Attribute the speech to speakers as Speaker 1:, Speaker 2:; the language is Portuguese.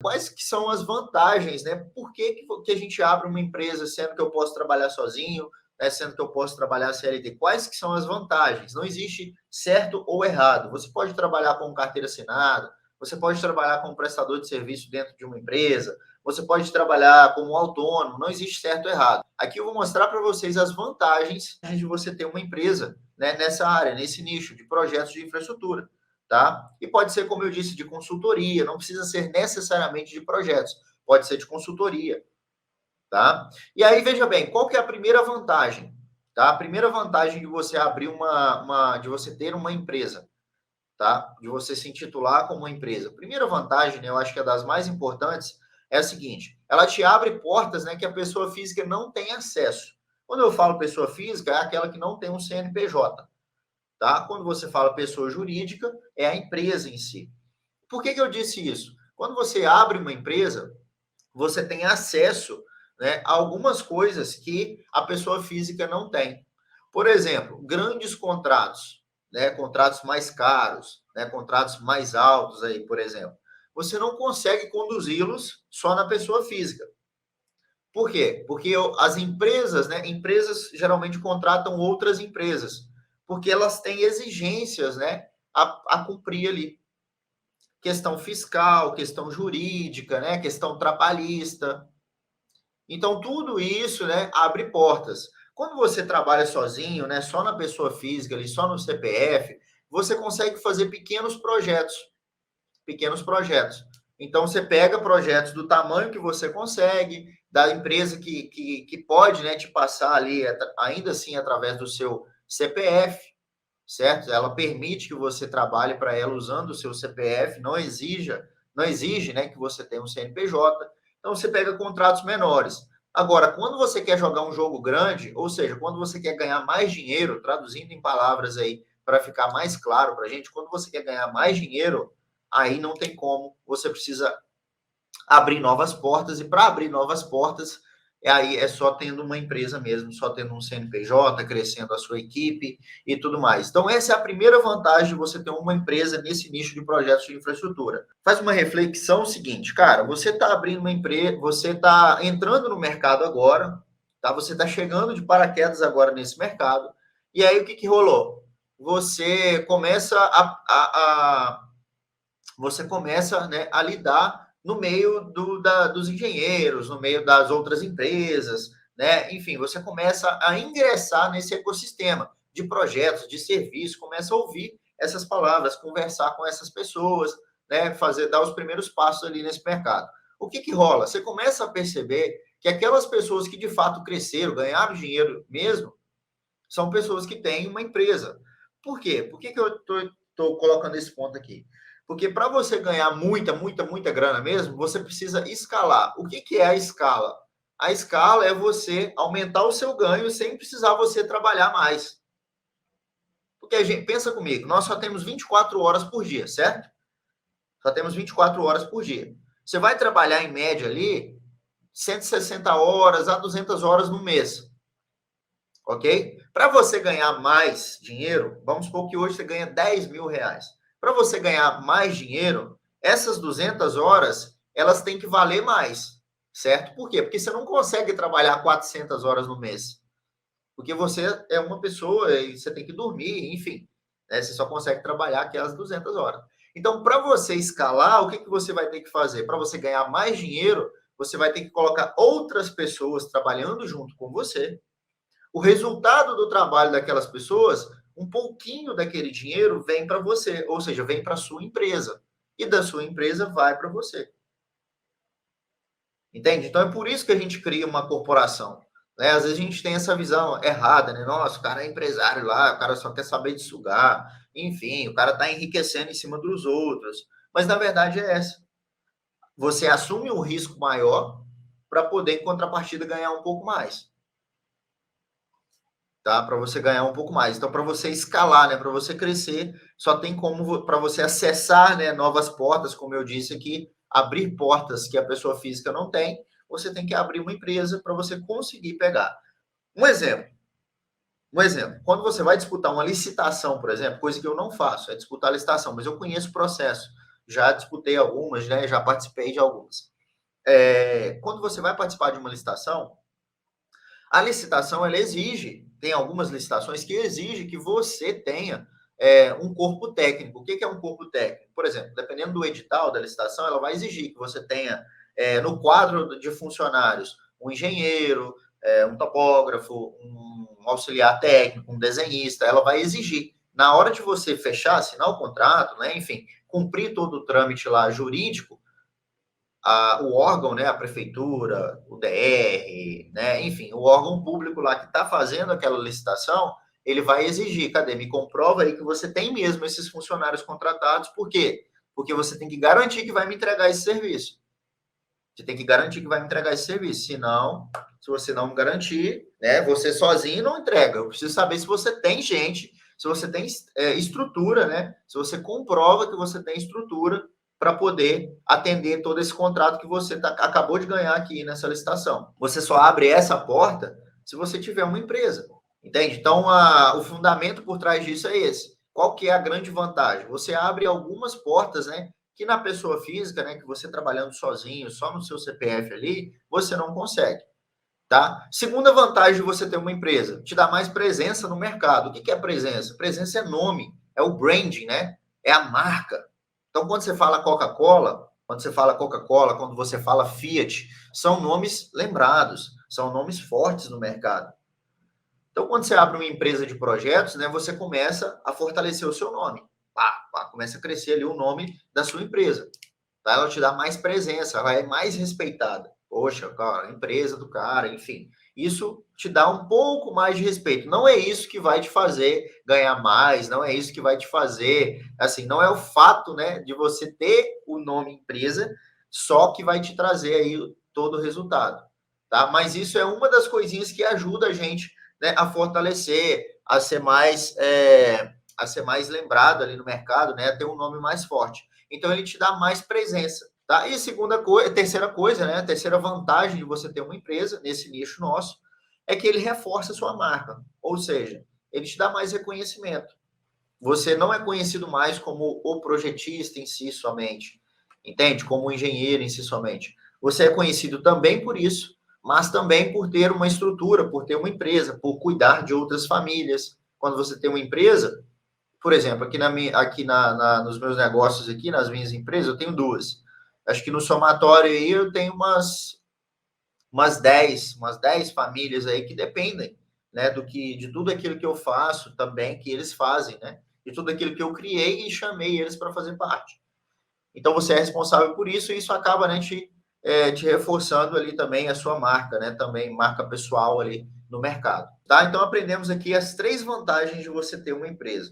Speaker 1: Quais que são as vantagens, né? Por que a gente abre uma empresa sendo que eu posso trabalhar sozinho, né? Sendo que eu posso trabalhar CLT? Quais que são as vantagens? Não existe certo ou errado. Você pode trabalhar com carteira assinada, você pode trabalhar como prestador de serviço dentro de uma empresa, você pode trabalhar como autônomo, não existe certo ou errado. Aqui eu vou mostrar para vocês as vantagens de você ter uma empresa, né, nessa área, nesse nicho de projetos de infraestrutura. Tá? E pode ser, como eu disse, de consultoria, não precisa ser necessariamente de projetos, pode ser de consultoria, tá? E aí, veja bem, qual que é a primeira vantagem? Tá? A primeira vantagem de você abrir de você ter uma empresa, tá? De você se intitular como uma empresa. A primeira vantagem, né, eu acho que é das mais importantes, é a seguinte, ela te abre portas, né, que a pessoa física não tem acesso. Quando eu falo pessoa física, é aquela que não tem um CNPJ. Tá? Quando você fala pessoa jurídica, é a empresa em si. Por que eu disse isso? Quando você abre uma empresa, você tem acesso, né, a algumas coisas que a pessoa física não tem. Por exemplo, grandes contratos, né, contratos mais caros, né, contratos mais altos aí, por exemplo. Você não consegue conduzi-los só na pessoa física. Por quê? Porque as empresas, né, empresas geralmente contratam outras empresas, porque elas têm exigências, né, a cumprir ali. Questão fiscal, questão jurídica, né, questão trabalhista. Então, tudo isso, né, abre portas. Quando você trabalha sozinho, né, só na pessoa física, ali, só no CPF, você consegue fazer pequenos projetos. Pequenos projetos. Então, você pega projetos do tamanho que você consegue, da empresa que pode, né, te passar ali, ainda assim, através do seu CPF, certo? Ela permite que você trabalhe para ela usando o seu CPF, não exige, né, que você tenha um CNPJ. Então, você pega contratos menores. Agora, quando você quer jogar um jogo grande, ou seja, quando você quer ganhar mais dinheiro, traduzindo em palavras aí, para ficar mais claro para a gente, quando você quer ganhar mais dinheiro, aí não tem como, você precisa abrir novas portas, e para abrir novas portas, aí é só tendo uma empresa mesmo, só tendo um CNPJ, crescendo a sua equipe e tudo mais. Então, essa é a primeira vantagem de você ter uma empresa nesse nicho de projetos de infraestrutura. Faz uma reflexão seguinte, cara, você está abrindo uma empresa, você está entrando no mercado agora, tá? Você está chegando de paraquedas agora nesse mercado, e aí o que rolou? Você começa você começa, né, a lidar no meio dos engenheiros, no meio das outras empresas, né? Enfim, você começa a ingressar nesse ecossistema de projetos, de serviço, começa a ouvir essas palavras, conversar com essas pessoas, né? Dar os primeiros passos ali nesse mercado. O que rola? Você começa a perceber que aquelas pessoas que de fato cresceram, ganharam dinheiro mesmo, são pessoas que têm uma empresa. Por quê? Por que eu estou colocando esse ponto aqui? Porque para você ganhar muita grana mesmo, você precisa escalar. O que é a escala? A escala é você aumentar o seu ganho sem precisar você trabalhar mais. Porque a gente, pensa comigo, nós só temos 24 horas por dia, certo? Só temos 24 horas por dia. Você vai trabalhar em média ali 160 horas a 200 horas no mês. Ok? Para você ganhar mais dinheiro, vamos supor que hoje você ganha 10 mil reais. Para você ganhar mais dinheiro, essas 200 horas, elas têm que valer mais, certo? Por quê? Porque você não consegue trabalhar 400 horas no mês. Porque você é uma pessoa e você tem que dormir, enfim. Né? Você só consegue trabalhar aquelas 200 horas. Então, para você escalar, o que você vai ter que fazer? Para você ganhar mais dinheiro, você vai ter que colocar outras pessoas trabalhando junto com você. O resultado do trabalho daquelas pessoas, um pouquinho daquele dinheiro vem para você, ou seja, vem para a sua empresa. E da sua empresa vai para você. Entende? Então é por isso que a gente cria uma corporação. Né? Às vezes a gente tem essa visão errada, né? Nossa, o cara é empresário lá, o cara só quer saber de sugar. Enfim, o cara está enriquecendo em cima dos outros. Mas na verdade é essa. Você assume um risco maior para poder, em contrapartida, ganhar um pouco mais. Tá? Para você ganhar um pouco mais. Então, para você escalar, né, para você crescer, só tem como para você acessar, né, novas portas, como eu disse aqui, abrir portas que a pessoa física não tem, você tem que abrir uma empresa para você conseguir pegar. Um exemplo. Um exemplo. Quando você vai disputar uma licitação, por exemplo, coisa que eu não faço, é disputar a licitação, mas eu conheço o processo. já disputei algumas, né? Já participei de algumas. Quando você vai participar de uma licitação, a licitação, ela exige, tem algumas licitações que exigem que você tenha um corpo técnico. O que é um corpo técnico? Por exemplo, dependendo do edital da licitação, ela vai exigir que você tenha no quadro de funcionários um engenheiro, um topógrafo, um auxiliar técnico, um desenhista. Ela vai exigir. Na hora de você fechar, assinar o contrato, né, enfim, cumprir todo o trâmite lá jurídico, o órgão, né, a prefeitura, o DR, né, enfim, o órgão público lá que está fazendo aquela licitação, ele vai exigir, cadê? Me comprova aí que você tem mesmo esses funcionários contratados, por quê? Porque você tem que garantir que vai me entregar esse serviço. Você tem que garantir que vai me entregar esse serviço, senão, se você não me garantir, né, você sozinho não entrega. Eu preciso saber se você tem gente, se você tem estrutura, né, se você comprova que você tem estrutura para poder atender todo esse contrato que você acabou de ganhar aqui nessa licitação. Você só abre essa porta se você tiver uma empresa, entende? Então, o fundamento por trás disso é esse. Qual que é a grande vantagem? Você abre algumas portas, né, que na pessoa física, né, que você trabalhando sozinho, só no seu CPF ali, você não consegue, tá? Segunda vantagem de você ter uma empresa, te dá mais presença no mercado. O que é presença? Presença é nome, é o branding, né? É a marca. Então, quando você fala Coca-Cola, quando você fala Fiat, são nomes lembrados, são nomes fortes no mercado. Então, quando você abre uma empresa de projetos, né, você começa a fortalecer o seu nome. Começa a crescer ali o nome da sua empresa. Tá? Ela te dá mais presença, ela é mais respeitada. Poxa, cara, empresa do cara, enfim. Isso te dá um pouco mais de respeito. Não é isso que vai te fazer ganhar mais, não é isso que vai te fazer, assim, não é o fato, né, de você ter o nome empresa só que vai te trazer aí todo o resultado, tá? Mas isso é uma das coisinhas que ajuda a gente, né, a fortalecer, a ser mais lembrado ali no mercado, né, a ter um nome mais forte. Então ele te dá mais presença, tá? E terceira coisa, né, a terceira vantagem de você ter uma empresa nesse nicho nosso é que ele reforça a sua marca, ou seja, ele te dá mais reconhecimento. Você não é conhecido mais como o projetista em si somente, entende? Como o engenheiro em si somente. Você é conhecido também por isso, mas também por ter uma estrutura, por ter uma empresa, por cuidar de outras famílias. Quando você tem uma empresa, por exemplo, nos meus negócios aqui, nas minhas empresas, eu tenho duas. Acho que no somatório aí eu tenho umas 10 famílias aí que dependem, né, de tudo aquilo que eu faço também, que eles fazem, né? De tudo aquilo que eu criei e chamei eles para fazer parte. Então você é responsável por isso e isso acaba, né, te reforçando ali também a sua marca, né? Também marca pessoal ali no mercado, tá? Então aprendemos aqui as 3 vantagens de você ter uma empresa.